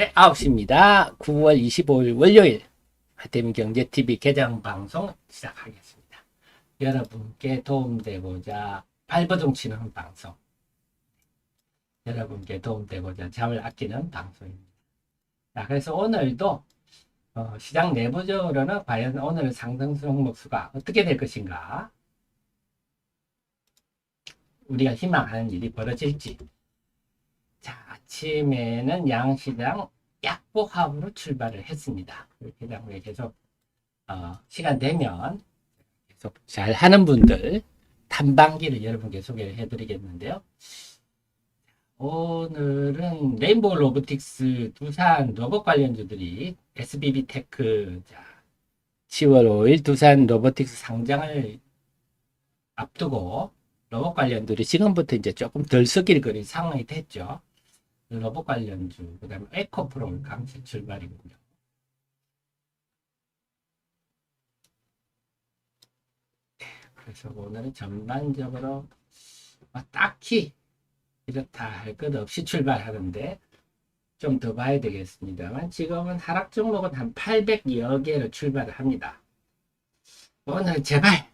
네, 9시입니다. 9월 25일 월요일 하태민경제TV 개장방송 시작하겠습니다. 여러분께 도움되고자 발버둥 치는 방송, 여러분께 도움되고자 잠을 아끼는 방송입니다. 자, 그래서 오늘도 시장 내부적으로는 과연 오늘 상승 종목수가 어떻게 될 것인가, 우리가 희망하는 일이 벌어질지. 자, 아침에는 양시장 약보합으로 출발을 했습니다. 그렇게 후에 계속 시간 되면 계속 잘 하는 분들 탐방기를 여러분께 소개를 해드리겠는데요. 오늘은 레인보우 로보틱스, 두산 로봇 관련주들이 SBB테크, 10월 5일 두산 로보틱스 상장을 앞두고 로봇 관련들이 지금부터 이제 조금 덜 섞일 상황이 됐죠. 로봇 관련주, 그 다음에 에코프로 강세 출발이고요. 그래서 오늘은 전반적으로 딱히 이렇다 할 것 없이 출발하는데 좀 더 봐야 되겠습니다만, 지금은 하락 종목은 한 800여 개로 출발을 합니다. 오늘 제발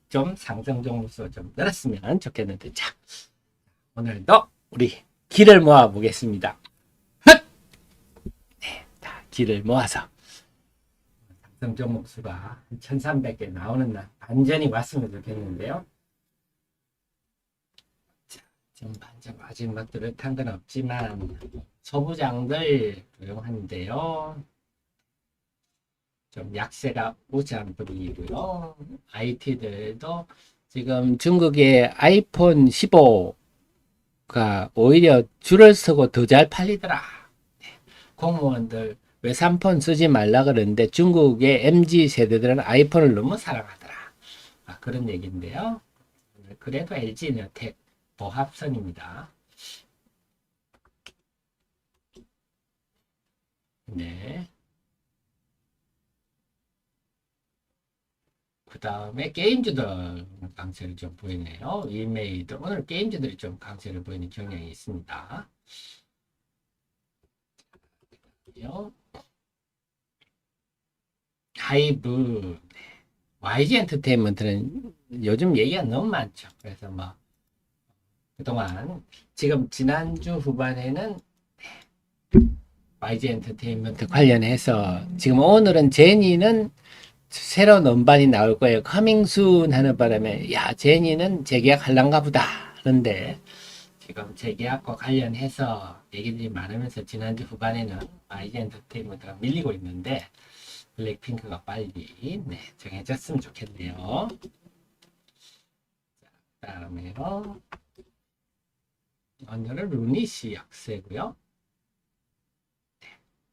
좀 상승 종목수 좀 늘었으면 좋겠는데, 자, 오늘도 우리 기를 모아 보겠습니다. 네, 다 기를 모아서 상승 종목수가 1300개 나오는 날 반전이 왔으면 좋겠는데요. 자, 좀 반전 아직 막 뚜렷한 건 없지만 소부장들 조용한데요. 좀 약세가 우세한 분위기고요. IT들도 지금 중국의 아이폰 15가 오히려 줄을 서고 더 잘 팔리더라. 공무원들 외삼폰 쓰지 말라 그러는데 중국의 MZ 세대들은 아이폰을 너무 사랑하더라. 그런 얘기인데요. 그래도 LG에너텍 보합선입니다. 네. 그 다음에 게임주들 강세를 좀 보이네요. 윌메이드, 오늘 게임주들이 좀 강세를 보이는 경향이 있습니다. 하이브, YG 엔터테인먼트는 요즘 얘기가 너무 많죠. 그래서 그동안 지금 지난주 후반에는 YG 엔터테인먼트 관련해서 지금 오늘은 제니는 새로운 음반이 나올 거예요. 커밍순 하는 바람에 제니는 재계약 할란가 보다. 그런데 지금 재계약과 관련해서 얘기들이 많으면서 지난주 후반에는 YG 엔터테인먼트가 밀리고 있는데 블랙핑크가 빨리 정해졌으면 좋겠네요. 그 다음에요, 오늘은 루닛이 약세고요.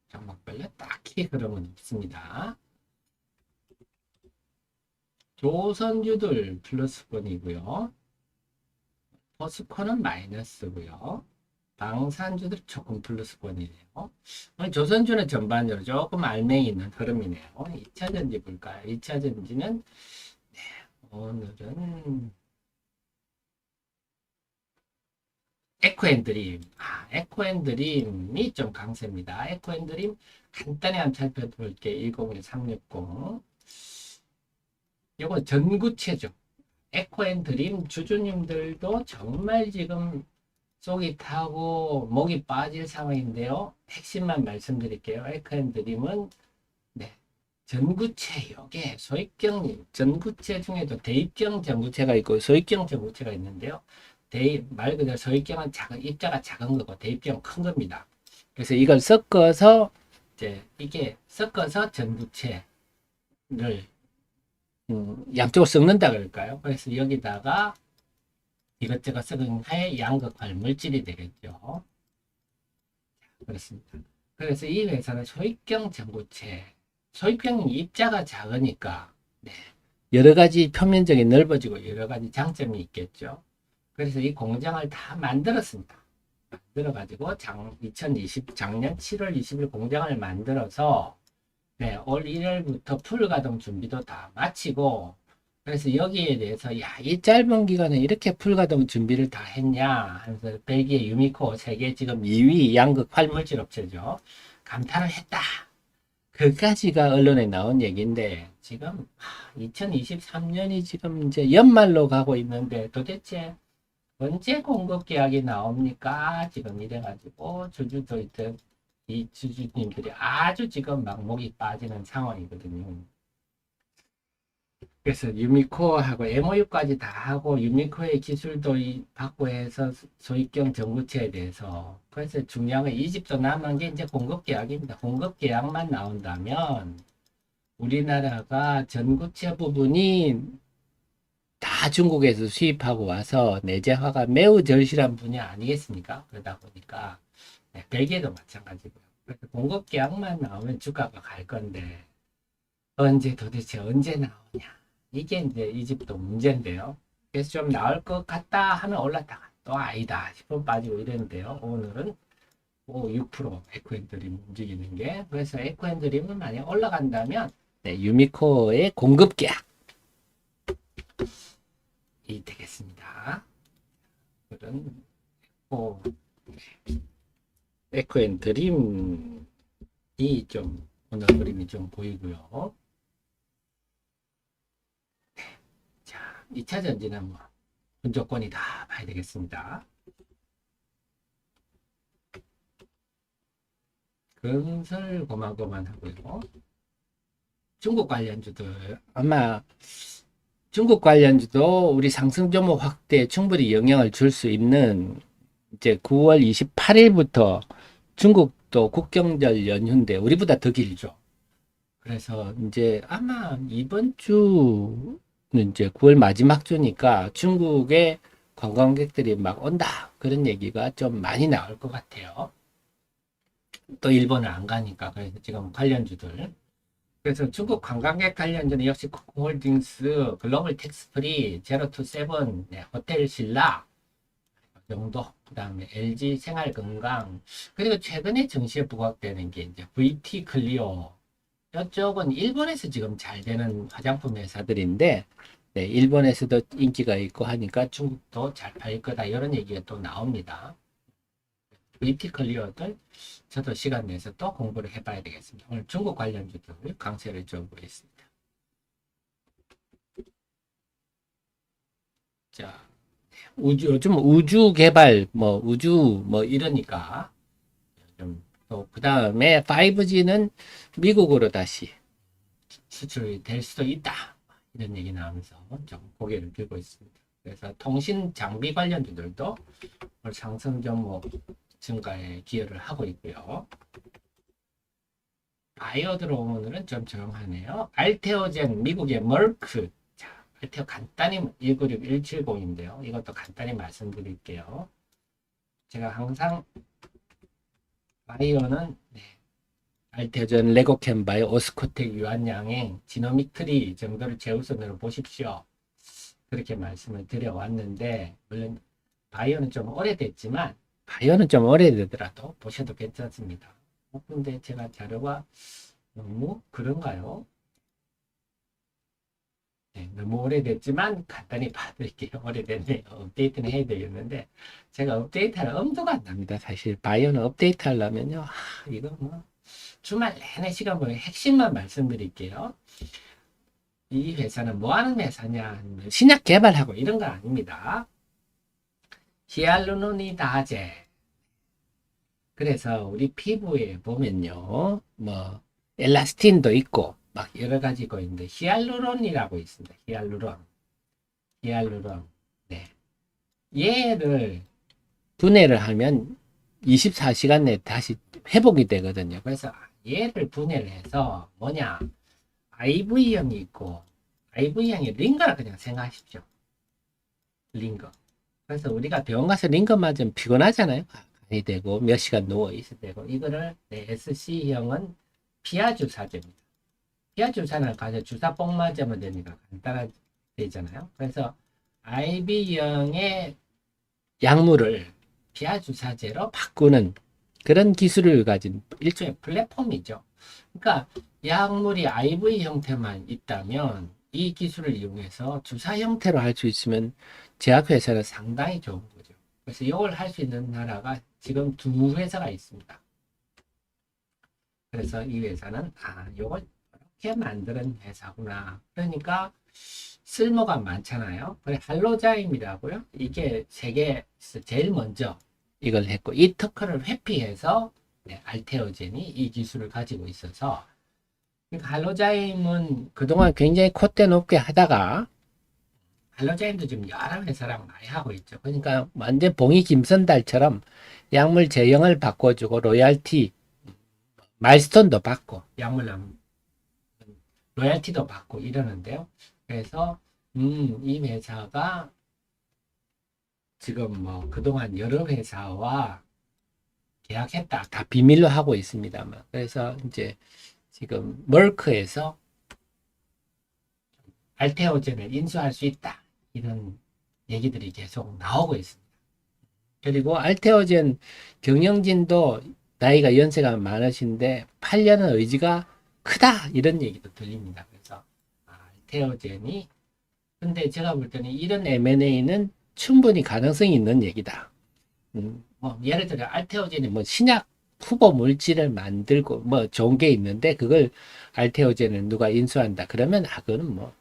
종목별로 딱히 흐름은 없습니다. 조선주들 플러스권이고요. 포스코는 마이너스고요. 방산주들 조금 플러스권이네요. 조선주는 전반적으로 조금 알맹이 있는 흐름이네요. 2차전지 볼까요? 2차전지는 오늘은 에코앤드림, 에코앤드림이 좀 강세입니다. 에코앤드림 간단히 한번 살펴볼게요. 101-360. 이거 전구체죠. 에코앤드림 주주님들도 정말 지금 속이 타고 목이 빠질 상황인데요. 핵심만 말씀드릴게요. 에코앤드림은 전구체, 요게 소입경 전구체 중에도 대입경 전구체가 있고 소입경 전구체가 있는데요. 말 그대로 소입경은 입자가 작은 거고 대입경은 큰 겁니다. 그래서 이걸 섞어서 이게 섞어서 전구체를 양쪽을 섞는다 그럴까요? 그래서 여기다가 이것저것 섞은 하에 양극할 물질이 되겠죠. 그렇습니다. 그래서 이 회사는 소입경 전구체, 소입경 입자가 작으니까 여러 가지 표면적이 넓어지고 여러 가지 장점이 있겠죠. 그래서 이 공장을 다 만들었습니다. 만들어가지고 작년 7월 20일 공장을 만들어서 올 1월부터 풀 가동 준비도 다 마치고 그래서 여기에 대해서 야, 이 짧은 기간에 이렇게 풀가동 준비를 다 했냐 하면서 벨기에 유미코 세계 지금 2위 양극 활물질 업체죠. 감탄을 했다. 그까지가 언론에 나온 얘기인데 지금 2023년이 지금 이제 연말로 가고 있는데 도대체 언제 공급 계약이 나옵니까? 지금 이래가지고 주주들 이 주주님들이 아주 지금 막 목이 빠지는 상황이거든요. 그래서 유미코하고 MOU까지 다 하고 유미코의 기술도 받고 해서 소입경 전구체에 대해서 그래서 중요한 건 이 집도 남은 게 이제 공급 계약입니다. 공급 계약만 나온다면 우리나라가 전구체 부분이 다 중국에서 수입하고 와서 내재화가 매우 절실한 분야 아니겠습니까? 그러다 보니까 네, 벨기에도 마찬가지고요. 그래서 공급 계약만 나오면 주가가 갈 건데 언제 도대체 언제 나오냐? 이게 이제 이 집도 문제인데요. 그래서 좀 나올 것 같다 하면 올랐다가 또 아니다 싶으면 빠지고 이랬는데요. 오늘은 6% 에코앤드림 움직이는 게 그래서 에코앤드림은 만약 올라간다면 네, 유미코의 공급 계약이 되겠습니다. 그런 에코앤드림이 좀 오늘 그림이 좀 보이고요. 자, 2차 전지는 뭐 분조건이 다 봐야 되겠습니다. 건설 고만고만 하고요. 중국 관련주들 아마 중국 관련주도 우리 상승 종목 확대에 충분히 영향을 줄 수 있는 이제 9월 28일부터 중국도 국경절 연휴인데 우리보다 더 길죠. 그래서 이제 아마 이번 주는 이제 9월 마지막 주니까 중국에 관광객들이 막 온다 그런 얘기가 좀 많이 나올 것 같아요. 또 일본을 안 가니까 그래서 지금 관련주들 그래서 중국 관광객 관련주는 역시 코코홀딩스, 글로벌 텍스프리, 제로투세븐, 네, 호텔 신라 정도 그 다음에 LG 생활건강 그리고 최근에 증시에 부각되는 게 이제 VT 클리오 이쪽은 일본에서 지금 잘 되는 화장품 회사들인데 네, 일본에서도 인기가 있고 하니까 중국도 잘 팔릴 거다 이런 얘기가 또 나옵니다. VT 클리어들 저도 시간 내서 또 공부를 해봐야 되겠습니다. 오늘 중국 관련주들 강세를 좀 보겠습니다. 자, 요즘 우주 개발, 뭐 우주 뭐 이러니까 좀 또 그 다음에 5G는 미국으로 다시 수출이 될 수도 있다. 이런 얘기 나오면서 좀 고개를 들고 있습니다. 그래서 통신 장비 관련주들도 상승 종목 증가에 기여를 하고 있고요. 바이오 들어오늘은 좀 조용하네요. 알테오젠 미국의 멀크 자, 알테오 간단히 196170인데요. 이것도 간단히 말씀드릴게요. 제가 항상 바이오는 네, 알테오젠, 레고캠 바이오, 오스코텍, 유한양행, 지노믹 트리 정도를 제 우선으로 보십시오. 그렇게 말씀을 드려왔는데 물론 바이오는 좀 오래됐지만 바이오는 좀 오래되더라도 보셔도 괜찮습니다. 근데 제가 자료가 너무 그런가요? 네, 너무 오래됐지만 간단히 봐드릴게요. 오래됐네요. 업데이트는 해야 되겠는데 제가 업데이트할 엄두가 안 납니다. 사실 바이오는 업데이트 하려면요. 이거 뭐 주말 내내 시간 보내 핵심만 말씀드릴게요. 이 회사는 뭐 하는 회사냐? 신약 개발하고 이런 거 아닙니다. 히알루로니다제. 그래서 우리 피부에 보면요, 뭐 엘라스틴도 있고 막 여러 가지가 있는데 히알루론이라고 있습니다. 히알루론. 네. 얘를 분해를 하면 24시간 내에 다시 회복이 되거든요. 그래서 얘를 분해를 해서 뭐냐? IV형이 있고 IV형이 링거라 그냥 생각하십시오. 링거. 그래서 우리가 병원 가서 링거 맞으면 피곤하잖아요. 가야 되고 몇 시간 누워 있어야 되고 이거를 네, SC형은 피하 주사제입니다. 피하 주사는 가서 주사 뽕 맞으면 되니까 간단하게 되잖아요. 그래서 IV형의 약물을 피하 주사제로 바꾸는 그런 기술을 가진 일종의 플랫폼이죠. 그러니까 약물이 IV 형태만 있다면 이 기술을 이용해서 주사 형태로 할 수 있으면 제약회사는 상당히 좋은 거죠. 그래서 이걸 할 수 있는 나라가 지금 두 회사가 있습니다. 그래서 이 회사는 이걸 이렇게 만드는 회사구나. 그러니까 쓸모가 많잖아요. 그래 할로자임이라고요. 이게 세계에서 제일 먼저 이걸 했고 이 특허를 회피해서 알테오젠이 이 기술을 가지고 있어서 그러니까 할로자임은 그동안 굉장히 콧대 높게 하다가 할로자임도 지금 여러 회사랑 많이 하고 있죠. 그러니까 완전 봉이 김선달처럼 약물 제형을 바꿔주고 로얄티 마일스톤도 받고 약물 로얄티도 받고 이러는데요. 그래서 이 회사가 지금 뭐 그동안 여러 회사와 계약했다. 다 비밀로 하고 있습니다만. 그래서 이제 지금 멀크에서 알테오젠을 인수할 수 있다. 이런 얘기들이 계속 나오고 있습니다. 그리고 알테오젠 경영진도 나이가 연세가 많으신데 8년은 의지가 크다. 이런 얘기도 들립니다. 그래서 알테오젠이 근데 제가 볼 때는 이런 M&A는 충분히 가능성이 있는 얘기다. 뭐 예를 들어 알테오젠이 뭐 신약 후보 물질을 만들고 뭐 좋은 게 있는데 그걸 알테오젠을 누가 인수한다. 그러면 그거는 뭐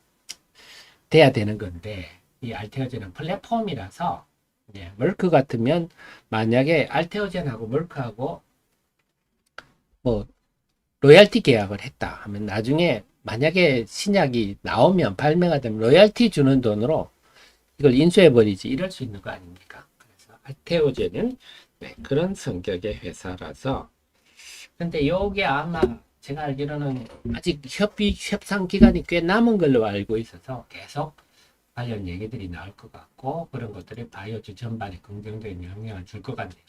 돼야 되는 건데 이 알테오젠은 플랫폼이라서 멀크 같으면 만약에 알테오젠하고 멀크하고 뭐 로얄티 계약을 했다 하면 나중에 만약에 신약이 나오면 발매가 되면 로얄티 주는 돈으로 이걸 인수해버리지 이럴 수 있는 거 아닙니까? 그래서 알테오젠은 그런 성격의 회사라서 근데 요게 아마 제가 알기로는 아직 협상 기간이 꽤 남은 걸로 알고 있어서 계속 관련 얘기들이 나올 것 같고 그런 것들이 바이오주 전반에 긍정적인 영향을 줄 것 같네요.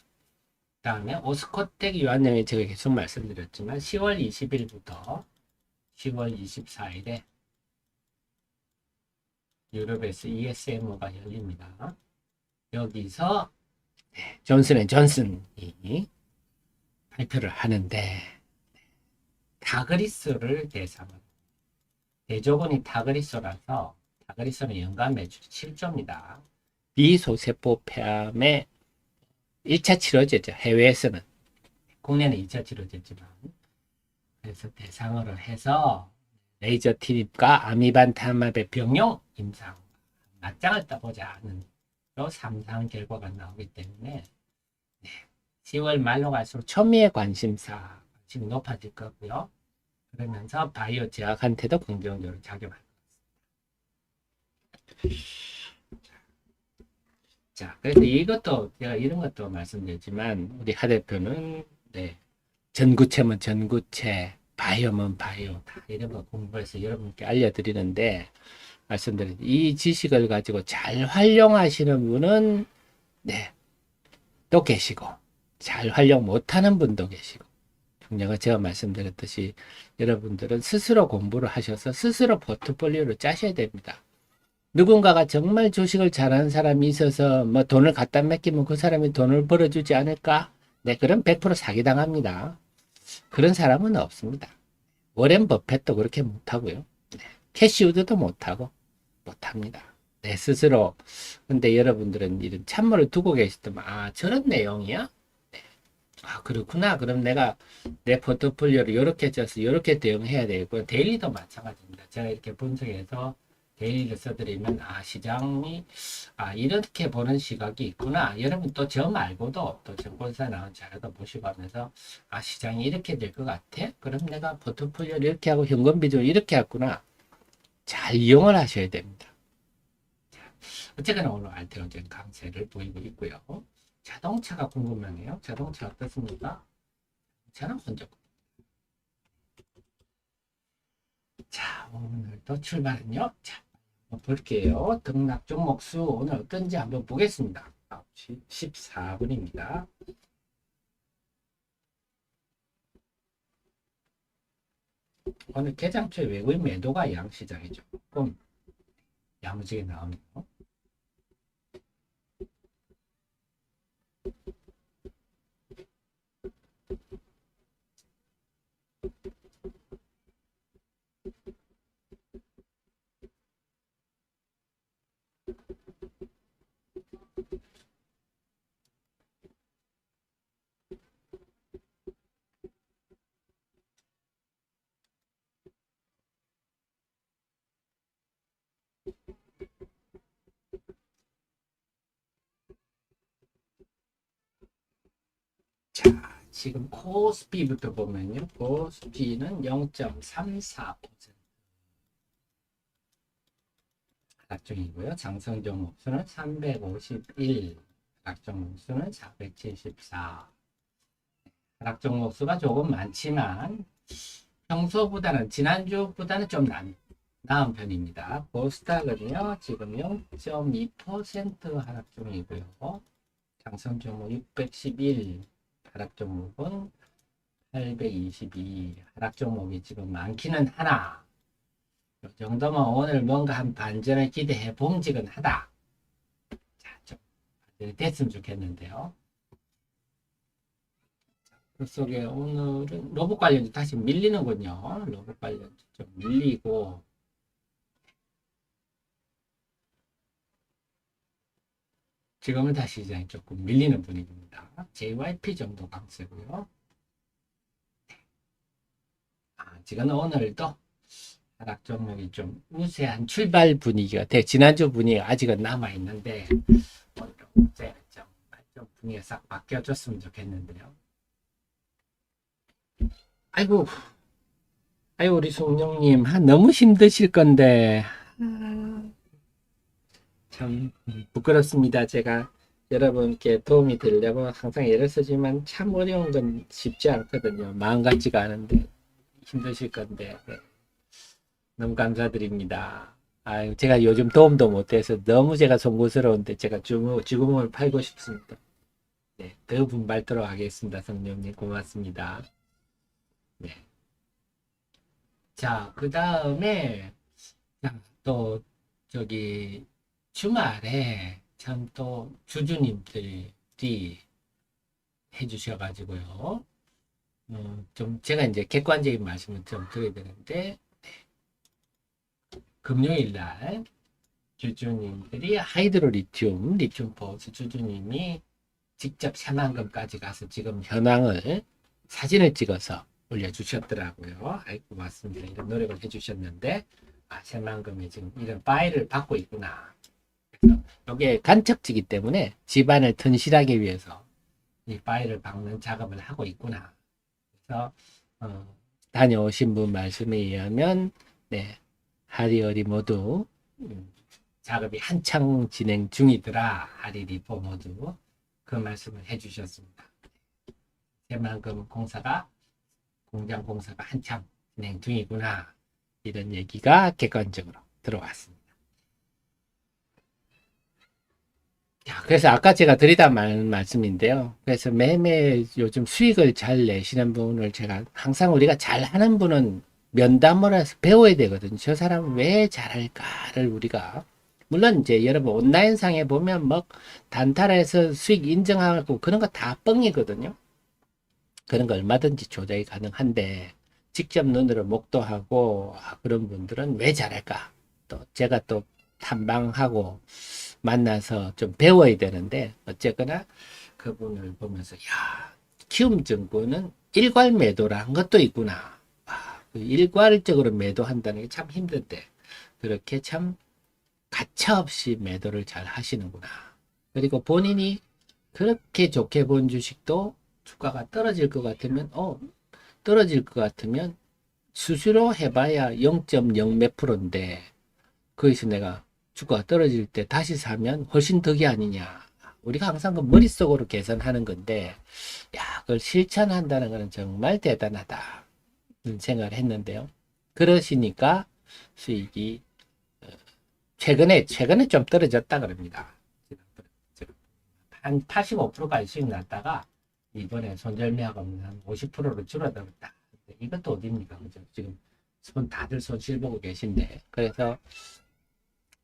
그다음에 오스코텍 유한량이 제가 계속 말씀드렸지만 10월 20일부터 10월 24일에 유럽에서 ESMO가 열립니다. 여기서 존슨앤존슨이 발표를 하는데 타그리스를 대상으로 대조군이 타그리스라서 타그리스는 연간 매출이 7조입니다. 비소세포 폐암의 1차 치료제죠. 해외에서는. 국내는 2차 치료제지만. 그래서 대상으로 해서 레이저 트립과 아미반타맙의 병용 임상 맞짱을 떠보자는 3상 결과가 나오기 때문에 10월 말로 갈수록 초미의 관심이 높아질 거고요. 그러면서 바이오 제약한테도 긍정적으로 작용할 겁니다. 자, 그래서 이것도 제가 이런 것도 말씀드렸지만 우리 하 대표는 전구체면 전구체, 바이오면 바이오 다 이런 거 공부해서 여러분께 알려드리는데 말씀드린 이 지식을 가지고 잘 활용하시는 분은 또 계시고 잘 활용 못하는 분도 계시고 제가 말씀드렸듯이 여러분들은 스스로 공부를 하셔서 스스로 포트폴리오를 짜셔야 됩니다. 누군가가 정말 주식을 잘하는 사람이 있어서 뭐 돈을 갖다 맡기면 그 사람이 돈을 벌어주지 않을까? 네, 그럼 100% 사기당합니다. 그런 사람은 없습니다. 워렌 버핏도 그렇게 못하고요. 캐시우드도 못합니다. 내 스스로. 근데 여러분들은 이런 참모를 두고 계시더만, 저런 내용이야? 그렇구나. 그럼 내가 내 포트폴리오를 이렇게 짜서 이렇게 대응해야 되고, 데일리도 마찬가지입니다. 제가 이렇게 분석해서 데일리를 써드리면, 시장이, 이렇게 보는 시각이 있구나. 여러분 또 저 말고도 또 증권사 나온 자료도 보시고 하면서, 시장이 이렇게 될 것 같아? 그럼 내가 포트폴리오를 이렇게 하고 현금 비중을 이렇게 했구나. 잘 이용을 하셔야 됩니다. 어쨌거나 오늘 알테오젠 강세를 보이고 있고요. 자동차가 궁금하네요. 자동차 어떻습니까? 저는 혼자. 자, 오늘도 출발은요. 자, 한번 볼게요. 등락 종목수 오늘 어떤지 한번 보겠습니다. 9시 14분입니다. 오늘 개장 초에 외국인 매도가 양시장이 조금 야무지게 나오네요. 지금 코스피부터 보면요. 코스피는 0.34% 하락 중이고요. 장성 종목수는 351, 하락 종목수는 474. 하락 종목수가 조금 많지만 평소보다는 지난주보다는 좀 나은 편입니다. 코스닥은요 지금 0.2% 하락 중이고요. 장성 종목 611, 하락 종목은 822. 하락 종목이 지금 많기는 하나 이 정도면 오늘 뭔가 한 반전을 기대해 봄직은 하다. 자, 좀 됐으면 좋겠는데요. 그 속에 오늘은 로봇 관련주 다시 밀리는군요. 로봇 관련주 좀 밀리고 지금은 다시 이제 조금 밀리는 분위기입니다. JYP 정도 강세고요. 지금 오늘도 하락 종목이 좀 우세한 출발 분위기가 돼. 지난주 분위기가 아직은 남아있는데 오늘은 좀 분위기가 싹 바뀌어줬으면 좋겠는데요. 아이고 우리 송영님 너무 힘드실 건데 참 부끄럽습니다. 제가 여러분께 도움이 되려고 항상 애를 쓰지만 참 어려운 건 쉽지 않거든요. 마음 같지가 않은데 힘드실 건데 네. 너무 감사드립니다. 아유, 제가 요즘 도움도 못해서 너무 제가 송구스러운데 제가 주구멍을 팔고 싶습니다. 네, 더 분발토록 하겠습니다. 성령님 고맙습니다. 네. 자, 그 다음에 또 저기 주말에 참 또 주주님들이 해주셔가지고요. 좀 제가 이제 객관적인 말씀을 좀 드려야 되는데 금요일날 주주님들이 하이드로 리튬 포스 주주님이 직접 새만금까지 가서 지금 현황을 사진을 찍어서 올려주셨더라고요. 아이고 고맙습니다. 이런 노력을 해주셨는데 새만금이 지금 이런 파일을 받고 있구나. 그래서 이게 간척지기 때문에 집안을 튼실하기 위해서 이 파일을 박는 작업을 하고 있구나. 그래서 다녀오신 분 말씀에 의하면 네, 하리어리 모두 작업이 한창 진행 중이더라. 하리리포 모두 그 말씀을 해주셨습니다. 새만금 공장 공사가 한창 진행 중이구나. 이런 얘기가 객관적으로 들어왔습니다. 자, 그래서 아까 제가 드리다 말씀인데요. 그래서 매매 요즘 수익을 잘 내시는 분을 제가 항상 우리가 잘하는 분은 면담을 해서 배워야 되거든요. 저 사람은 왜 잘할까를 우리가 물론 이제 여러분 온라인상에 보면 뭐 단타라해서 수익 인정하고 그런 거 다 뻥이거든요. 그런 거 얼마든지 조작이 가능한데 직접 눈으로 목도하고 그런 분들은 왜 잘할까? 또 제가 또 탐방하고 만나서 좀 배워야 되는데 어쨌거나 그분을 보면서 야 키움증권은 일괄 매도라는 것도 있구나. 일괄적으로 매도한다는 게 참 힘든데 그렇게 참 가차없이 매도를 잘 하시는구나. 그리고 본인이 그렇게 좋게 본 주식도 주가가 떨어질 것 같으면 떨어질 것 같으면 수수료 해봐야 0.0 몇 프로인데 거기서 내가 주가가 떨어질 때 다시 사면 훨씬 덕이 아니냐. 우리가 항상 그 머릿속으로 계산하는 건데 야 그걸 실천한다는 것은 정말 대단하다 생각을 했는데요. 그러시니까 수익이 최근에 좀 떨어졌다 그럽니다. 한 85%까지 수익 났다가 이번에 손절매하고 한 50%로 줄어들었다. 이것도 어딥니까? 그죠? 지금 다들 손실 보고 계신데. 그래서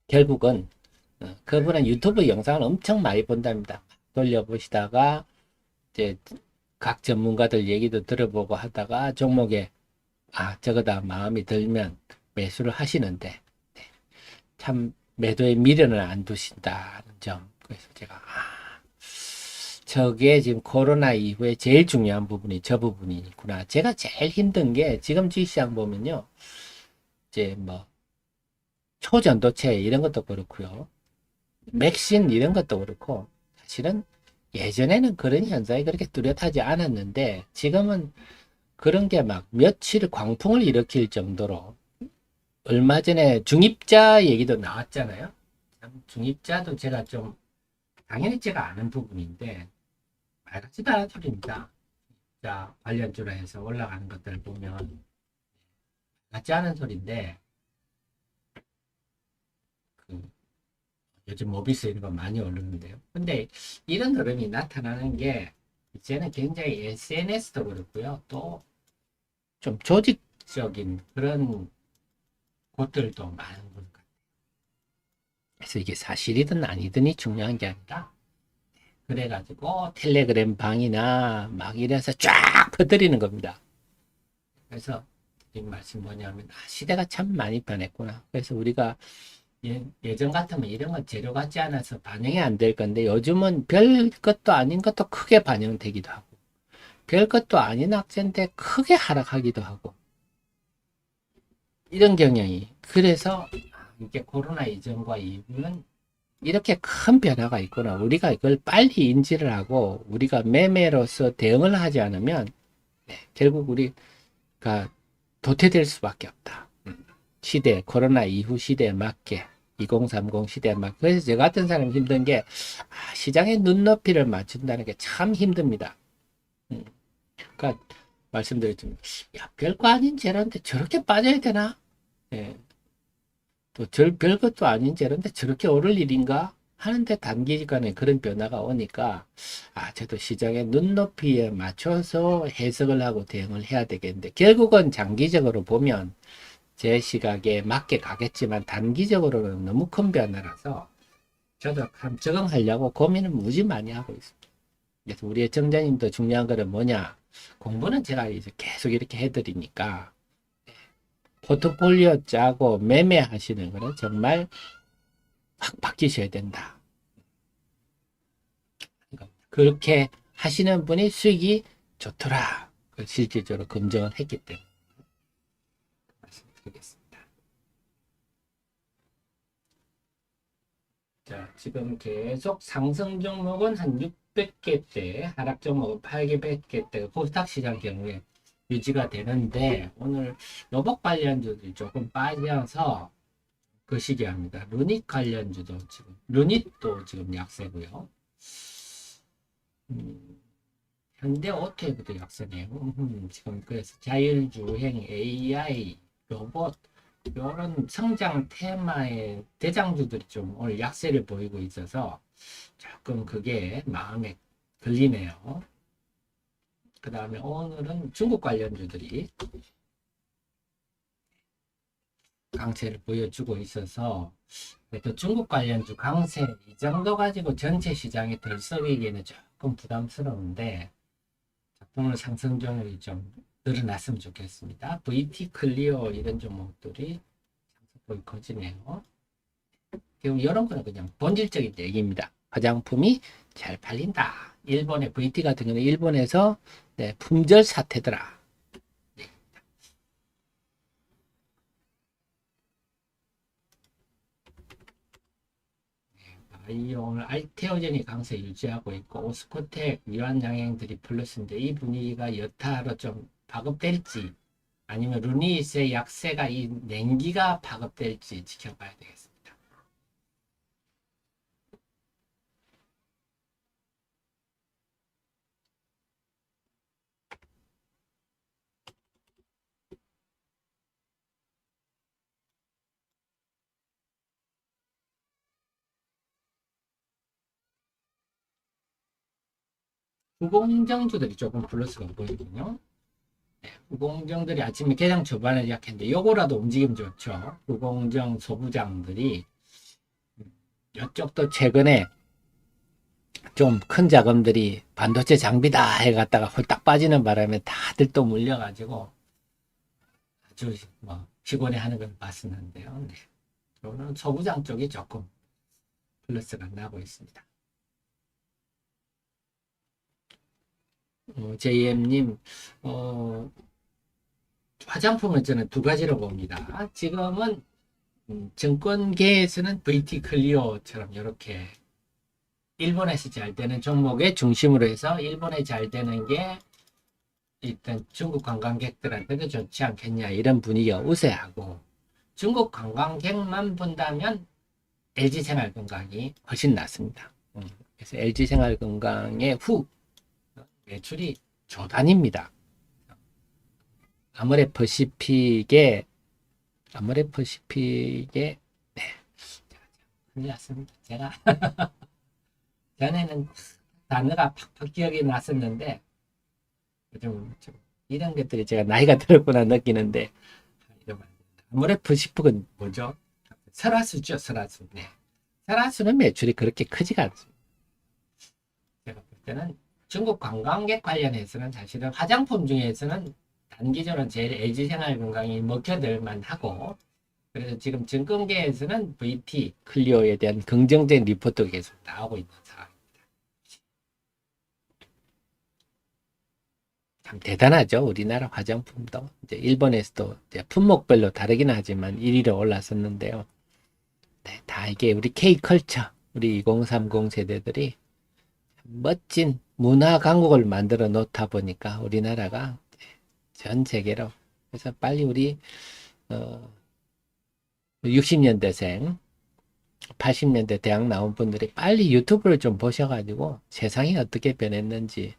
결국은 그분은 유튜브 영상을 엄청 많이 본답니다. 돌려보시다가 이제 각 전문가들 얘기도 들어보고 하다가 종목에 저거다 마음이 들면 매수를 하시는데 참 매도에 미련을 안 두신다는 점. 그래서 제가 저게 지금 코로나 이후에 제일 중요한 부분이 저 부분이구나. 제가 제일 힘든 게 지금 주식시장 보면요. 이제 뭐 초전도체 이런 것도 그렇고요. 맥신 이런 것도 그렇고 사실은 예전에는 그런 현상이 그렇게 뚜렷하지 않았는데 지금은 그런 게 막 며칠 광풍을 일으킬 정도로 얼마 전에 중입자 얘기도 나왔잖아요. 참 중입자도 제가 좀 당연히 제가 아는 부분인데 말 같지도 않은 소리입니다. 자, 관련주로 해서 올라가는 것들을 보면 같지 않은 소리인데 그 요즘 모비스 이런 거 많이 오르는데요. 근데 이런 흐름이 나타나는 게 이제는 굉장히 SNS도 그렇고요. 또 좀 조직적인 그런 곳들도 많은 것 같아요. 그래서 이게 사실이든 아니든이 중요한 게 아니라 그래가지고 텔레그램 방이나 막 이래서 쫙 퍼뜨리는 겁니다. 그래서 이 말씀 뭐냐면 시대가 참 많이 변했구나. 그래서 우리가 예전 같으면 이런 건 재료 같지 않아서 반영이 안 될 건데 요즘은 별 것도 아닌 것도 크게 반영되기도 하고 별 것도 아닌 악재인데 크게 하락하기도 하고 이런 경향이 그래서 이게 코로나 이전과 이후는 이렇게 큰 변화가 있구나. 우리가 이걸 빨리 인지를 하고 우리가 매매로서 대응을 하지 않으면 결국 우리가 도태될 수밖에 없다. 시대, 코로나 이후 시대에 맞게 2030 시대에 맞게. 그래서 저 같은 사람 힘든 게 시장의 눈높이를 맞춘다는 게 참 힘듭니다. 그러니까 말씀드렸지만 야, 별거 아닌 재료인데 저렇게 빠져야 되나? 예. 또 별것도 아닌 재료인데 저렇게 오를 일인가? 하는데 단기간에 그런 변화가 오니까 저도 시장의 눈높이에 맞춰서 해석을 하고 대응을 해야 되겠는데 결국은 장기적으로 보면 제 시각에 맞게 가겠지만 단기적으로는 너무 큰 변화라서 저도 적응하려고 고민을 무지 많이 하고 있습니다. 그래서 우리 애청자님도 중요한 거는 뭐냐? 공부는 제가 이제 계속 이렇게 해드리니까 포트폴리오 짜고 매매하시는 거는 정말 확 바뀌셔야 된다. 그렇게 하시는 분이 수익이 좋더라. 실질적으로 검증을 했기 때문에 말씀드리겠습니다. 자, 지금 계속 상승 종목은 한 600개대, 하락 종목은 800개대가 코스닥 시장 경우에 유지가 되는데 오늘 로봇 관련주들이 조금 빠져서 그 시기합니다. 루닛 관련주도 지금 루닛도 지금 약세고요. 현대 오토에도 약세네요. 지금 그래서 자율주행, AI, 로봇 이런 성장 테마의 대장주들이 좀 오늘 약세를 보이고 있어서 조금 그게 마음에 걸리네요. 그 다음에 오늘은 중국 관련주들이 강세를 보여주고 있어서 또 중국 관련주 강세 이 정도 가지고 전체 시장이 들썩이기에는 조금 부담스러운데 오늘 상승 종목이 좀 늘어났으면 좋겠습니다. VT 클리어 이런 종목들이 상승폭이 커지네요. 이런 거는 그냥 본질적인 얘기입니다. 화장품이 잘 팔린다. 일본의 VT 같은 경우는 일본에서 품절 사태더라. 오늘 알테오젠이 강세 유지하고 있고 오스코텍, 유한양행들이 플러스인데 이 분위기가 여타로 좀 파급될지 아니면 루닛의 약세가 이 냉기가 파급될지 지켜봐야 되겠습니다. 후공정주들이 조금 플러스가 보이거든요. 후공정들이 아침에 개장 초반에 약했는데 요거라도 움직임 좋죠. 후공정 소부장들이 이쪽도 최근에 좀 큰 자금들이 반도체 장비다 해갔다가 홀딱 빠지는 바람에 다들 또 물려가지고 아주 뭐 피곤해하는 걸 봤었는데요. 네. 저는 소부장 쪽이 조금 플러스가 나고 있습니다. JM님, 화장품은 저는 두 가지로 봅니다. 지금은 증권계에서는 VT 클리어처럼 이렇게 일본에서 잘 되는 종목의 중심으로 해서 일본에 잘 되는 게 일단 중국 관광객들한테도 좋지 않겠냐 이런 분위기가 우세하고 중국 관광객만 본다면 LG생활건강이 훨씬 낫습니다. 그래서 LG생활건강의 후 매출이 조단입니다. 아모레퍼시픽의 네, 큰일 났습니다. 제가 전에는 단어가 팍팍 기억이 났었는데 좀 이런 것들이 제가 나이가 들었구나 느끼는데 아모레퍼시픽은 뭐죠? 설화수죠, 설화수. 네. 설화수는 매출이 그렇게 크지가 않습니다. 제가 볼 때는 중국 관광객 관련해서는 사실은 화장품 중에서는 단기적으로 제일 LG생활건강이 먹혀들 만하고 그래서 지금 증권계에서는 VT 클리오에 대한 긍정적인 리포트가 계속 나오고 있는 상황입니다. 참 대단하죠. 우리나라 화장품도 이제 일본에서도 이제 품목별로 다르긴 하지만 1위로 올랐었는데요. 네, 다 이게 우리 K컬처, 우리 2030 세대들이 멋진 문화 강국을 만들어 놓다 보니까 우리나라가 전 세계로 그래서 빨리 우리 60년대생 80년대 대학 나온 분들이 빨리 유튜브를 좀 보셔가지고 세상이 어떻게 변했는지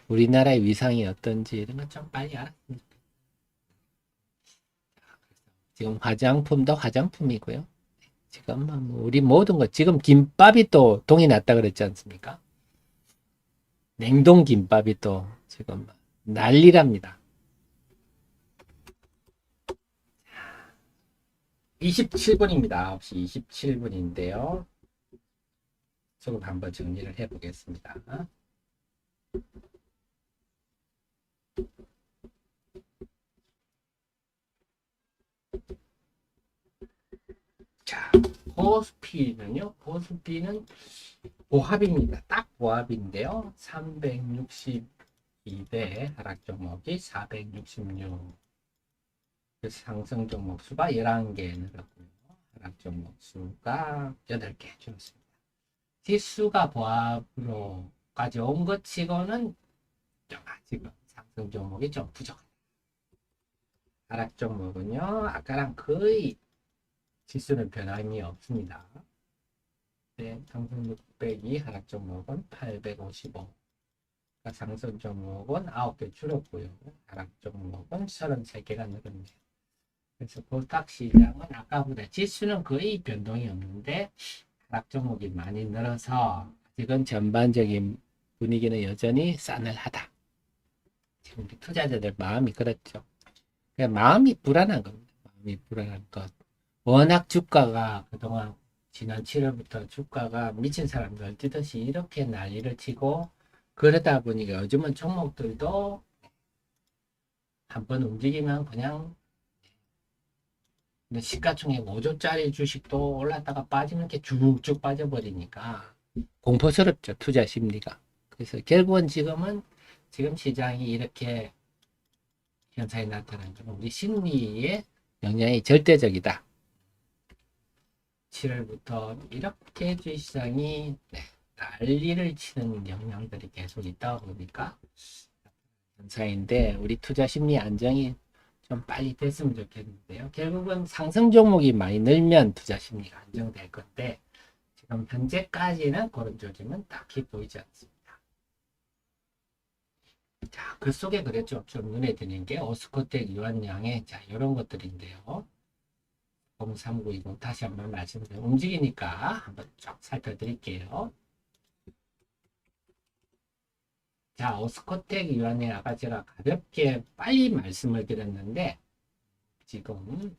우리나라의 위상이 어떤지 이런 걸 좀 빨리 알았습니다. 지금 화장품도 화장품이고요. 지금 뭐 우리 모든 것 지금 김밥이 또 동이 났다 그랬지 않습니까? 냉동 김밥이 또 지금 난리랍니다. 27분입니다. 9시 27분인데요. 조금 한번 정리를 해보겠습니다. 자, 코스피는요. 코스피는 보합입니다. 딱 보합인데요. 362대 하락 종목이 466. 상승 종목 수가 11개 늘었고요. 하락 종목 수가 8개 줄었습니다. 지수가 보합으로까지 온 것 치고는 좀 아직은 상승 종목이 좀 부족합니다. 하락 종목은요. 아까랑 거의 지수는 변함이 없습니다. 네, 상승 602, 하락 종목은 855. 상승 종목은 9개 줄었고요. 하락 종목은 33개가 늘었네요. 그래서 코스닥 시장은 아까보다 지수는 거의 변동이 없는데 하락 종목이 많이 늘어서 아직은 전반적인 분위기는 여전히 싸늘하다. 지금 우리 투자자들 마음이 그렇죠. 마음이 불안한 겁니다. 마음이 불안한 것. 워낙 주가가 그동안 지난 7월부터 주가가 미친 사람들 뛰듯이 이렇게 난리를 치고 그러다 보니까 요즘은 종목들도 한번 움직이면 그냥 시가총액 5조짜리 주식도 올랐다가 빠지는 게 쭉쭉 빠져버리니까 공포스럽죠. 투자 심리가. 그래서 결국은 지금 시장이 이렇게 현상이 나타나는 건 우리 심리의 영향이 절대적이다. 7월부터 이렇게 주식시장이 난리를 치는 영향들이 계속 있다 보니까 현상인데 우리 투자 심리 안정이 좀 빨리 됐으면 좋겠는데요. 결국은 상승 종목이 많이 늘면 투자 심리가 안정될 건데 지금 현재까지는 그런 조짐은 딱히 보이지 않습니다. 자, 그 속에 그랬죠. 좀 눈에 드는 게 오스코텍 유한양의 자 이런 것들인데요. 0392 다시 한번 말씀드려요. 움직이니까 한번 쫙 살펴드릴게요. 자, 오스코텍 유한양 아까 제가 가볍게 빨리 말씀을 드렸는데 지금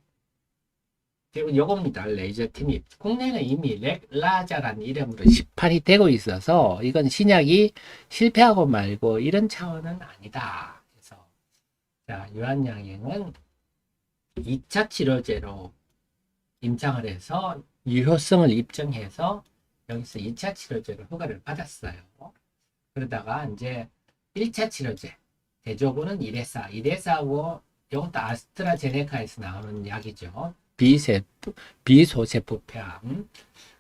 요겁니다. 레이저 팀이 국내는 이미 렉라자라는 이름으로 시판이 되고 있어서 이건 신약이 실패하고 말고 이런 차원은 아니다. 그래서 자, 유한양행은 2차 치료제로 임상을 해서 유효성을 입증해서 여기서 2차 치료제로 허가를 받았어요. 그러다가 이제 1차 치료제 대조군은 1회사하고 이것도 아스트라제네카에서 나오는 약이죠. 비소세포폐암.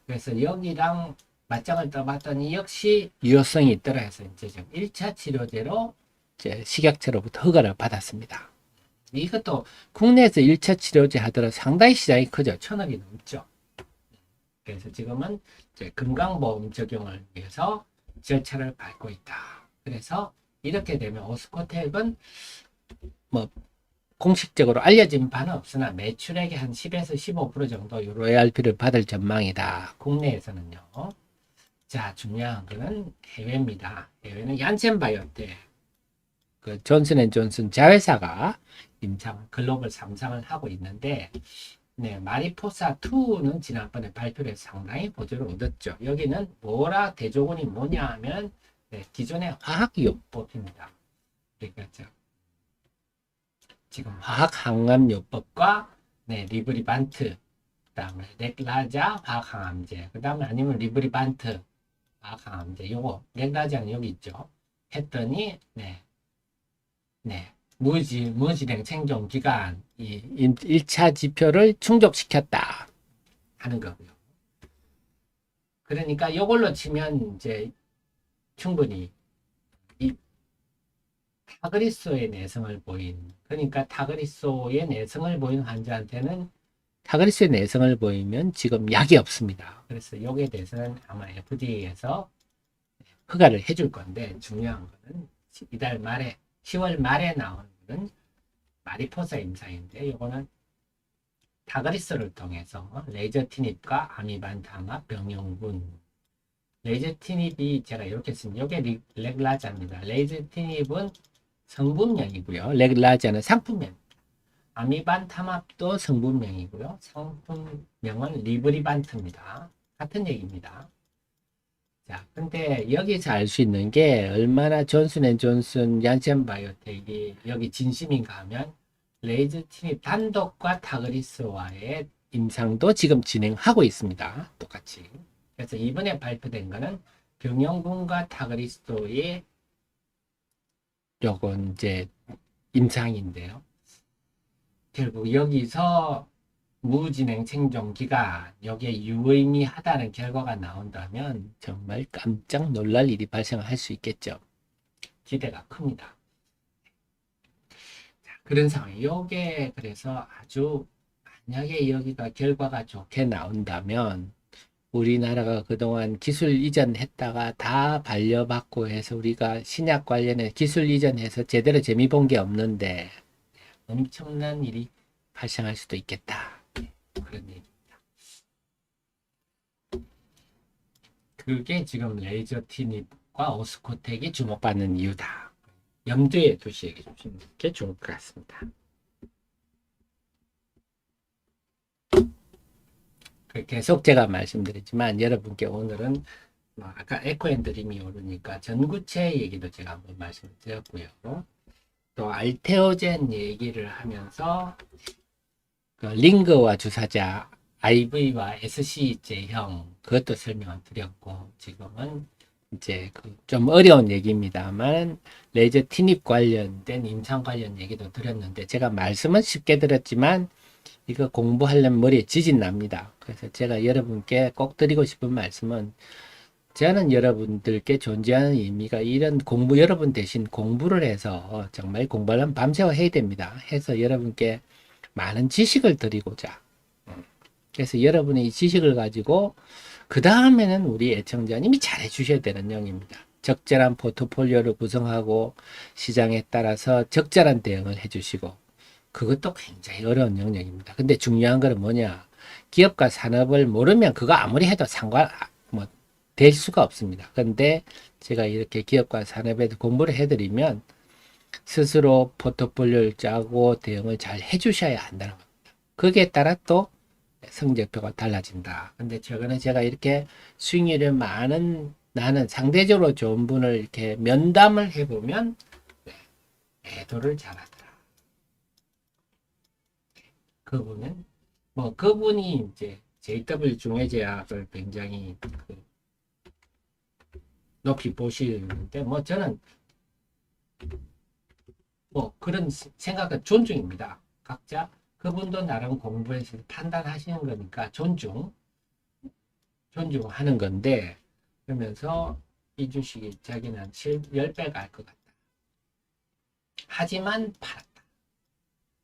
그래서 여기랑 맞짱을 떠봤더니 역시 유효성이 있더라 해서 이제 좀 1차 치료제로 이제 식약처로부터 허가를 받았습니다. 이것도 국내에서 1차 치료제 하더라도 상당히 시장이 크죠. 1,000억이 넘죠. 그래서 지금은 이제 건강보험 적용을 위해서 절차를 밟고 있다. 그래서 이렇게 되면 오스코텍은 뭐 공식적으로 알려진 바는 없으나 매출액의 한 10에서 15% 정도 로열피를 받을 전망이다. 국내에서는요. 자, 중요한 거는 해외입니다. 해외는 얀센바이오텍, 그 존슨앤존슨 자회사가 임상 글로벌 3상을 하고 있는데, 네, 마리포사2는 지난번에 발표를 해서 상당히 보조를 얻었죠. 여기는 뭐라 대조군이 뭐냐 하면 네, 기존의 화학요법입니다. 그러니까 지금 화학항암요법과 네, 리브리반트, 그 다음에 렉라자 화학항암제, 그 다음에 아니면 리브리반트 화학항암제, 요거 렉라자는 여기 있죠. 했더니 네, 무진행 생존 기간 이 1차 지표를 충족시켰다 하는 거고요. 그러니까 이걸로 치면 이제 충분히 이 타그리소의 내성을 보인, 그러니까 타그리소의 내성을 보인 환자한테는 타그리소의 내성을 보이면 지금 약이 없습니다. 그래서 여기에 대해서는 아마 FDA에서 허가를 해줄 건데, 중요한 거는 이달 말에 10월 말에 나오는 거는 마리포사 임상인데, 이거는 타그리스를 통해서 레이저 티닙과 아미반타마 병용군, 레이저 티닙이 제가 이렇게 쓴 이게 렉라자입니다. 레이저 티닙은 성분명이고요. 렉라자는 상품명. 아미반타맙도 성분명이고요. 상품명은 리브리반트입니다. 같은 얘기입니다. 자, 근데 여기서 알 수 있는 게 얼마나 존슨앤존슨, 얀센바이오텍이 여기 진심인가 하면 레이즈 티닙 단독과 타그리스와의 임상도 지금 진행하고 있습니다. 똑같이. 그래서 이번에 발표된 거는 병영군과 타그리스도의 요건 이제 임상인데요. 결국 여기서 무진행 생존 기간 여기에 유의미하다는 결과가 나온다면 정말 깜짝 놀랄 일이 발생할 수 있겠죠. 기대가 큽니다. 자, 그런 상황. 요게 그래서 아주 만약에 여기가 결과가 좋게 나온다면 우리나라가 그동안 기술 이전했다가 다 반려받고 해서 우리가 신약 관련해 기술 이전해서 제대로 재미 본 게 없는데 엄청난 일이 발생할 수도 있겠다. 그런 얘기입니다. 그게 지금 레이저 티닙과 오스코텍이 주목받는 이유다. 염두에 두시는 게 좋을 것 같습니다. 계속 제가 말씀드리지만 여러분께 오늘은 아까 에코앤드림이 오르니까 전구체 얘기도 제가 한번 말씀을 드렸고요. 또 알테오젠 얘기를 하면서 그 링거와 주사자 IV와 SC제형 그것도 설명을 드렸고, 지금은 이제 그 좀 어려운 얘기입니다만 레이저 티닙 관련된 임상 관련 얘기도 드렸는데, 제가 말씀은 쉽게 드렸지만 이거 공부하려면 머리에 지진 납니다. 그래서 제가 여러분께 꼭 드리고 싶은 말씀은, 저는 여러분들께 존재하는 의미가 이런 공부, 여러분 대신 공부를 해서 정말 공부하려면 밤새워 해야 됩니다. 해서 여러분께 많은 지식을 드리고자. 그래서 여러분의 이 지식을 가지고 그 다음에는 우리 애청자님이 잘해 주셔야 되는 내용입니다. 적절한 포트폴리오를 구성하고 시장에 따라서 적절한 대응을 해 주시고, 그것도 굉장히 어려운 영역입니다. 근데 중요한 건 뭐냐? 기업과 산업을 모르면 그거 아무리 해도 될 수가 없습니다. 근데 제가 이렇게 기업과 산업에도 공부를 해드리면 스스로 포트폴리오를 짜고 대응을 잘 해주셔야 한다는 겁니다. 거기에 따라 또 성적표가 달라진다. 근데 최근에 제가 이렇게 수익률이 많은, 나는 상대적으로 좋은 분을 이렇게 면담을 해보면 매도를 잘하더라. 그분은 그분이 이제 JW 중해제약을 굉장히 높이 보시는데, 저는 그런 생각은 존중입니다. 각자 그분도 나름 공부해서 판단하시는 거니까 존중하는 건데, 그러면서 이 주식이 자기는 10배 갈 것 같다. 하지만 팔았다.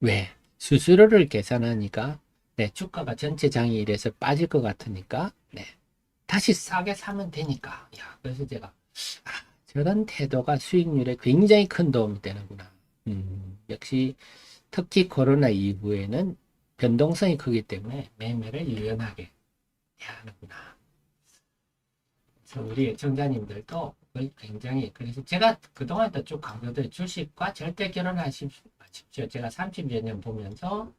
왜? 수수료를 계산하니까 네, 주가가 전체 장이일에서 빠질 것 같으니까 네, 다시 싸게 사면 되니까. 야, 그래서 제가 저런 태도가 수익률에 굉장히 큰 도움이 되는구나. 역시 특히 코로나 이후에는 변동성이 크기 때문에 매매를 유연하게 해야 하는구나. 그래서 우리 애청자님들도 굉장히, 그래서 제가 그동안도 쭉 강조드린 주식과 절대 결혼하십시오. 제가 30여 년 보면서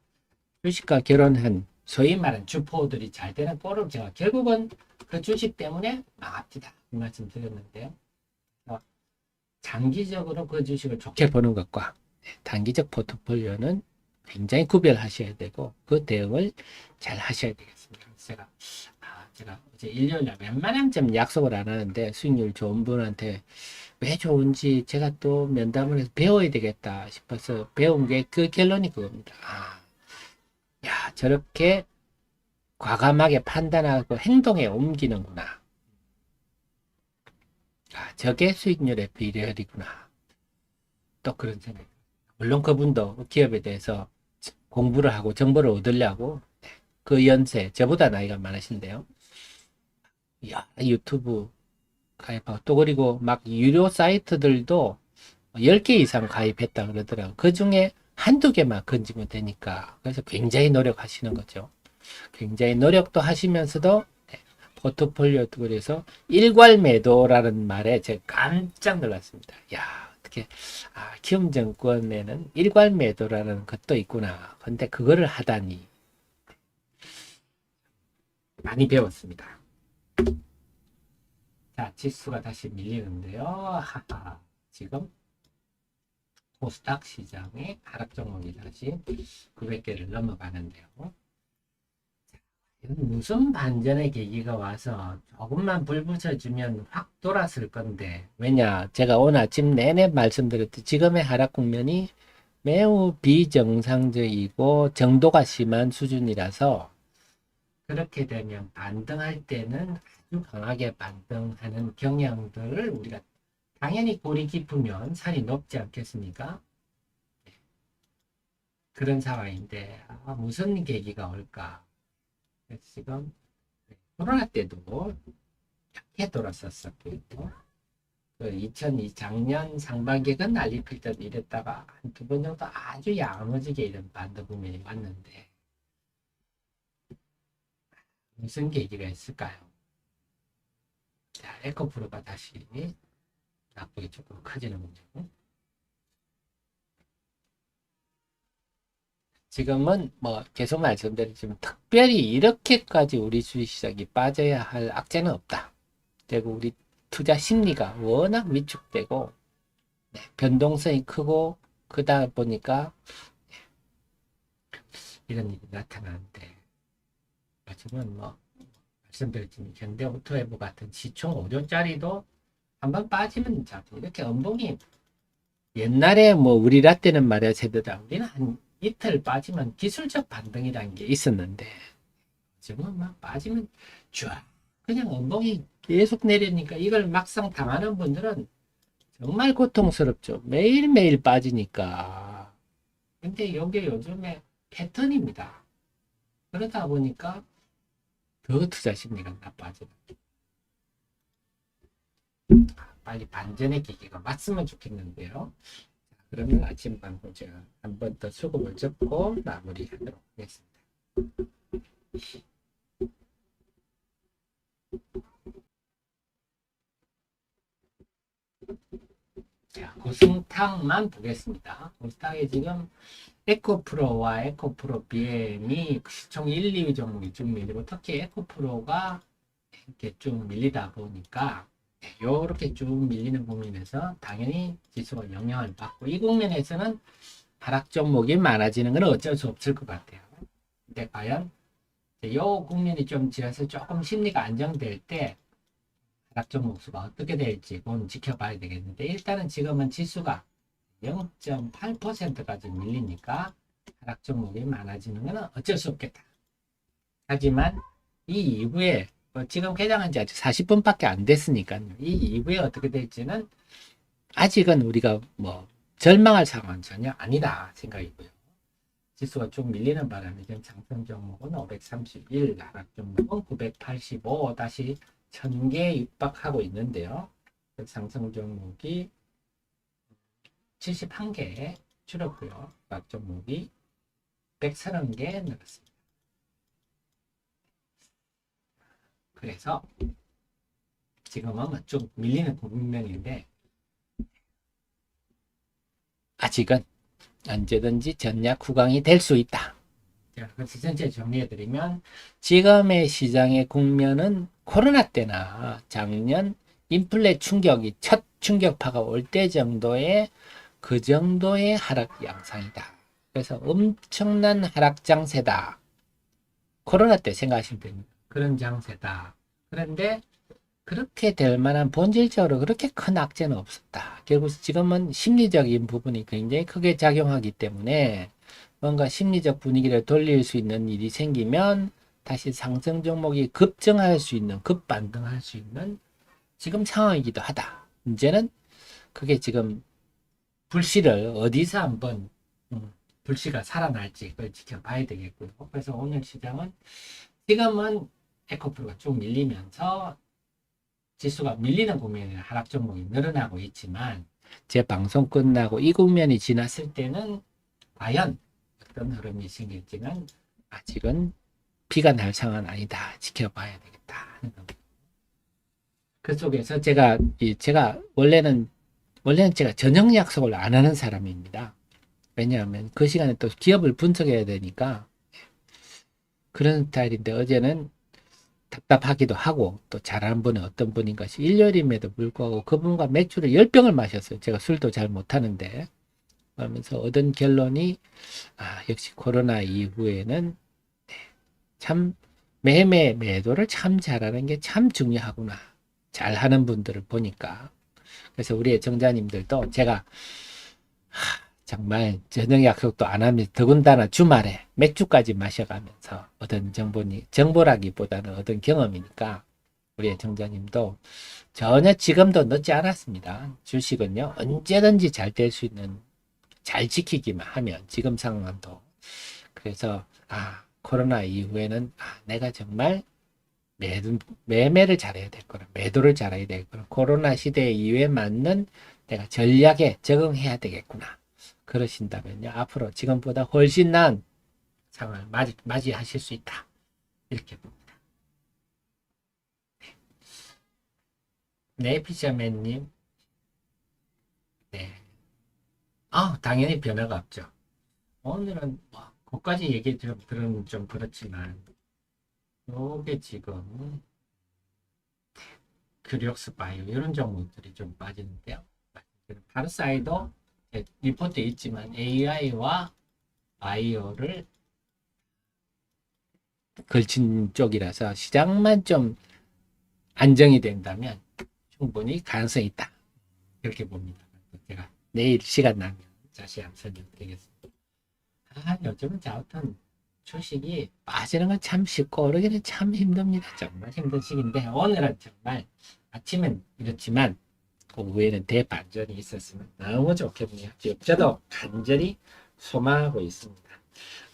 주식과 결혼한 소위 말하는 주포들이 잘 되는 꼴을 제가 결국은 그 주식 때문에 망합니다. 이 말씀 드렸는데요. 장기적으로 그 주식을 좋게 보는 것과 단기적 포트폴리오는 굉장히 구별하셔야 되고 그 대응을 잘 하셔야 되겠습니다. 제가 이제 일요일날 웬만하면 좀 약속을 안 하는데 수익률 좋은 분한테 왜 좋은지 제가 또 면담을 해서 배워야 되겠다 싶어서 배운 게 그 결론이 그겁니다. 야, 저렇게 과감하게 판단하고 행동에 옮기는구나. 저게 수익률의 비결이구나. 또 그런 생각. 물론 그분도 기업에 대해서 공부를 하고 정보를 얻으려고 그 연세, 저보다 나이가 많으신데요. 야, 유튜브 가입하고 또 그리고 막 유료 사이트들도 10개 이상 가입했다 그러더라고요. 그 중에 한두 개만 건지면 되니까. 그래서 굉장히 노력하시는 거죠. 굉장히 노력도 하시면서도 포트폴리오도 그래서 일괄 매도라는 말에 제가 깜짝 놀랐습니다. 야, 어떻게 키움증권에는 일괄 매도라는 것도 있구나. 근데 그거를 하다니 많이 배웠습니다. 자, 지수가 다시 밀리는데요. 하하, 지금 코스닥 시장의 하락 종목이 다시 900개를 넘어가는데요. 무슨 반전의 계기가 와서 조금만 불 붙여주면 확 돌았을 건데, 왜냐, 제가 오늘 아침 내내 말씀드렸듯이 지금의 하락 국면이 매우 비정상적이고 정도가 심한 수준이라서 그렇게 되면 반등할 때는 아주 강하게 반등하는 경향들을 우리가 당연히 골이 깊으면 살이 높지 않겠습니까? 그런 상황인데 무슨 계기가 올까? 지금 코로나 때도 약해 돌았었었고 그 2002 작년 상반기가 난리 필듯 이랬다가 한 두 번 정도 아주 야무지게 이런 반등 국면이 왔는데 무슨 계기가 있을까요? 자, 에코프로가 다시 낙폭이 조금 커지는 문제. 지금은 뭐 계속 말씀드리지만 특별히 이렇게까지 우리 주식시장이 빠져야 할 악재는 없다. 그리고 우리 투자 심리가 워낙 위축되고 변동성이 크고 그러다 보니까 이런 일이 나타나는데 요즘은 뭐 말씀드렸지만 현대오토웨브 같은 시총 5조짜리도 한번 빠지면 자꾸 이렇게 음봉이 옛날에 뭐 우리 라떼는 말이야 세대다 우리는 한 이틀 빠지면 기술적 반등이라는 게 있었는데 지금은 막 빠지면 쫙 그냥 음봉이 계속 내리니까 이걸 막상 당하는 분들은 정말 고통스럽죠. 매일매일 빠지니까. 근데 이게 요즘에 패턴입니다. 그러다 보니까 더 투자 심리가 나빠지는. 빨리 반전의 기기가 왔으면 좋겠는데요. 그러면 아침 방송 제가 한 번 더 수급을 접고 마무리하도록 하겠습니다. 자, 고승탕만 보겠습니다. 고승탕이 지금 에코프로와 에코프로 BM이 시총 1, 2위 종목이 쭉 밀리고 특히 에코프로가 이렇게 쭉 밀리다 보니까 이렇게 쭉 밀리는 국면에서 당연히 지수가 영향을 받고 이 국면에서는 하락 종목이 많아지는 건 어쩔 수 없을 것 같아요. 근데 과연 이 국면이 좀 지나서 조금 심리가 안정될 때 하락 종목 수가 어떻게 될지 그건 지켜봐야 되겠는데 일단은 지금은 지수가 0.8%까지 밀리니까 하락 종목이 많아지는 건 어쩔 수 없겠다. 하지만 이 이후에 지금 개장한 지 아직 40분밖에 안 됐으니까 이 이후에 어떻게 될지는 아직은 우리가 뭐 절망할 상황은 전혀 아니다 생각이고요. 지수가 좀 밀리는 바람에 지금 상승 종목은 531, 하락 종목은 985, 다시 1000개 육박하고 있는데요. 상승 종목이 71개 줄었고요. 하락 종목이 130개 늘었습니다. 그래서 지금은 좀 밀리는 국면인데 아직은 언제든지 전략 후강이 될 수 있다. 자, 그래서 전체 정리해드리면 지금의 시장의 국면은 코로나 때나 작년 인플레 충격이 첫 충격파가 올 때 정도의 그 정도의 하락 양상이다. 그래서 엄청난 하락 장세다. 코로나 때 생각하시면 됩니다. 그런 장세다. 그런데 그렇게 될 만한 본질적으로 그렇게 큰 악재는 없었다. 결국 지금은 심리적인 부분이 굉장히 크게 작용하기 때문에 뭔가 심리적 분위기를 돌릴 수 있는 일이 생기면 다시 상승 종목이 급증할 수 있는, 급반등할 수 있는 지금 상황이기도 하다. 문제는 그게 지금 불씨를 어디서 한번 불씨가 살아날지 그걸 지켜봐야 되겠고요. 그래서 오늘 시장은 지금은 에코프로가 쭉 밀리면서 지수가 밀리는 국면에 하락 종목이 늘어나고 있지만 제 방송 끝나고 이 국면이 지났을 때는 과연 어떤 흐름이 생길지는 아직은 비가 날 상황은 아니다. 지켜봐야 되겠다 하는 겁니다. 그 속에서 제가 원래는 제가 저녁 약속을 안 하는 사람입니다. 왜냐하면 그 시간에 또 기업을 분석해야 되니까 그런 스타일인데 어제는 답답하기도 하고 또 잘하는 분은 어떤 분인 것이 일요일임에도 불구하고 그분과 맥주를 10병을 마셨어요. 제가 술도 잘 못하는데 그러면서 얻은 결론이 역시 코로나 이후에는 참 매도를 참 잘하는 게 참 중요하구나. 잘하는 분들을 보니까. 그래서 우리 애청자님들도 제가 정말 저녁 약속도 안 하면서 더군다나 주말에 맥주까지 마셔가면서 얻은 정보라기보다는 얻은 경험이니까 우리 애청자님도 전혀 지금도 늦지 않았습니다. 주식은요 언제든지 잘 될 수 있는, 잘 지키기만 하면 지금 상황도. 그래서 코로나 이후에는 내가 정말 매매를 잘해야 될 거라, 매도를 잘해야 될 거라, 코로나 시대 이후에 맞는 내가 전략에 적응해야 되겠구나. 그러신다면요 앞으로 지금보다 훨씬 나은 상황을 맞이하실 수 있다. 이렇게 봅니다. 네, 피셔맨님. 네. 당연히 변화가 없죠. 오늘은 그까지 얘기 들으면 좀 그렇지만 요게 지금 그력스 바이오 이런 종목들이 좀 빠지는데요. 파르사이도 리포트에 있지만 AI와 바이오를 걸친 쪽이라서 시장만 좀 안정이 된다면 충분히 가능성이 있다. 이렇게 봅니다. 제가 내일 시간 나면 다시 한번 설명드리겠습니다. 요즘은 아무튼 주식이 빠지는 건 참 쉽고 오르기는 참 힘듭니다. 정말 힘든 시기인데 오늘은 정말 아침은 이렇지만 오후에는 대반전이 있었으면 너무 좋겠네요. 저도 간절히 소망하고 있습니다.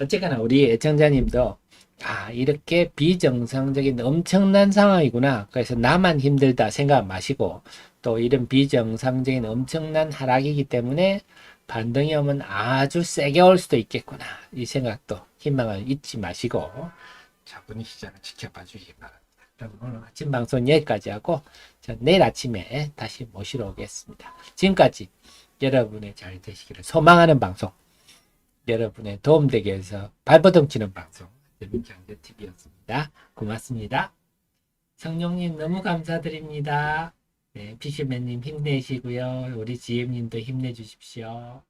어쨌거나 우리 애청자님도 이렇게 비정상적인 엄청난 상황이구나. 그래서 나만 힘들다 생각 마시고 또 이런 비정상적인 엄청난 하락이기 때문에 반등이 오면 아주 세게 올 수도 있겠구나. 이 생각도 희망을 잊지 마시고 차분히 시장을 지켜봐 주시기 바랍니다. 그럼 오늘 아침 방송 여기까지 하고 내일 아침에 다시 모시러 오겠습니다. 지금까지 여러분의 잘 되시기를 소망하는 방송, 여러분의 도움되게 해서 발버둥 치는 방송 경제TV였습니다. 고맙습니다. 성룡님 너무 감사드립니다. 네, 피시맨님 힘내시고요. 우리 지혜님도 힘내주십시오.